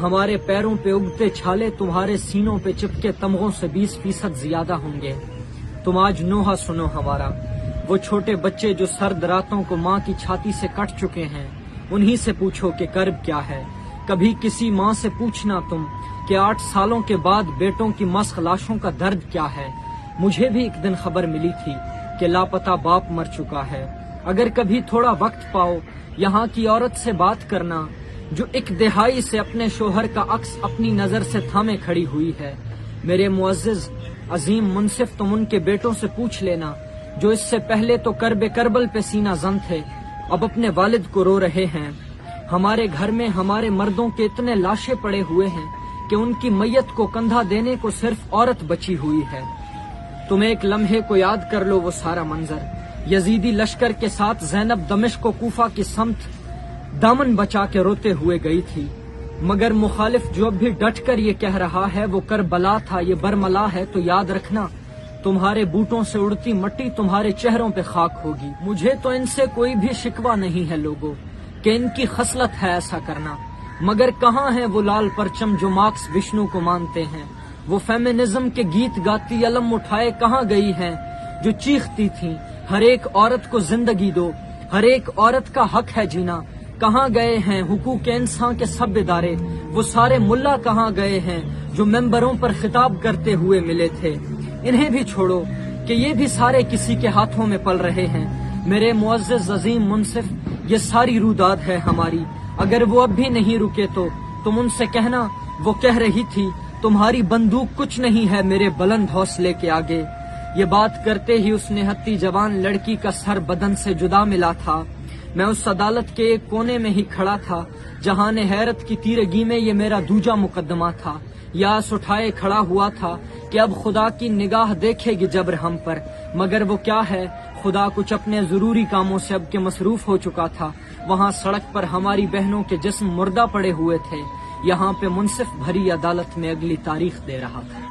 ہمارے پیروں پہ اگتے چھالے تمہارے سینوں پہ چپکے تمغوں سے 20% زیادہ ہوں گے۔ تم آج نوحہ سنو ہمارا، وہ چھوٹے بچے جو سرد راتوں کو ماں کی چھاتی سے کٹ چکے ہیں، انہی سے پوچھو کہ کرب کیا ہے۔ کبھی کسی ماں سے پوچھنا تم کہ 8 سالوں کے بعد بیٹوں کی مسخ لاشوں کا درد کیا ہے۔ مجھے بھی ایک دن خبر ملی تھی کہ لاپتہ باپ مر چکا ہے۔ اگر کبھی تھوڑا وقت پاؤ، یہاں کی عورت سے بات کرنا جو ایک دہائی سے اپنے شوہر کا عکس اپنی نظر سے تھامے کھڑی ہوئی ہے۔ میرے معزز عظیم منصف، تم ان کے بیٹوں سے پوچھ لینا جو اس سے پہلے تو کربل پہ سینہ زن تھے، اب اپنے والد کو رو رہے ہیں۔ ہمارے گھر میں ہمارے مردوں کے اتنے لاشیں پڑے ہوئے ہیں کہ ان کی میت کو کندھا دینے کو صرف عورت بچی ہوئی ہے۔ تم ایک لمحے کو یاد کر لو وہ سارا منظر، یزیدی لشکر کے ساتھ زینب دمشق و کوفہ کی سمت دامن بچا کے روتے ہوئے گئی تھی، مگر مخالف جو اب بھی ڈٹ کر یہ کہہ رہا ہے وہ کربلا تھا، یہ برملا ہے، تو یاد رکھنا تمہارے بوٹوں سے اڑتی مٹی تمہارے چہروں پہ خاک ہوگی۔ مجھے تو ان سے کوئی بھی شکوہ نہیں ہے لوگوں کہ ان کی خصلت ہے ایسا کرنا، مگر کہاں ہے وہ لال پرچم جو مارکس وشنو کو مانتے ہیں؟ وہ فیمنزم کے گیت گاتی علم اٹھائے کہاں گئی ہیں جو چیختی تھیں ہر ایک عورت کو زندگی دو، ہر ایک عورت کا حق ہے جینا؟ کہاں گئے ہیں حقوق انسان کے سب ادارے؟ وہ سارے ملا کہاں گئے ہیں جو ممبروں پر خطاب کرتے ہوئے ملے تھے؟ انہیں بھی چھوڑو کہ یہ بھی سارے کسی کے ہاتھوں میں پل رہے ہیں۔ میرے معزز عظیم منصف، یہ ساری روداد ہے ہماری، اگر وہ اب بھی نہیں رکے تو تم ان سے کہنا وہ کہہ رہی تھی تمہاری بندوق کچھ نہیں ہے میرے بلند حوصلے کے آگے۔ یہ بات کرتے ہی اس نہتی جوان لڑکی کا سر بدن سے جدا ملا تھا۔ میں اس عدالت کے ایک کونے میں ہی کھڑا تھا جہاں نے حیرت کی تیرگی میں یہ میرا دوجا مقدمہ تھا۔ یاس اٹھائے کھڑا ہوا تھا کہ اب خدا کی نگاہ دیکھے گی جبر ہم پر، مگر وہ کیا ہے، خدا کچھ اپنے ضروری کاموں سے اب کے مصروف ہو چکا تھا۔ وہاں سڑک پر ہماری بہنوں کے جسم مردہ پڑے ہوئے تھے، یہاں پہ منصف بھری عدالت میں اگلی تاریخ دے رہا تھا۔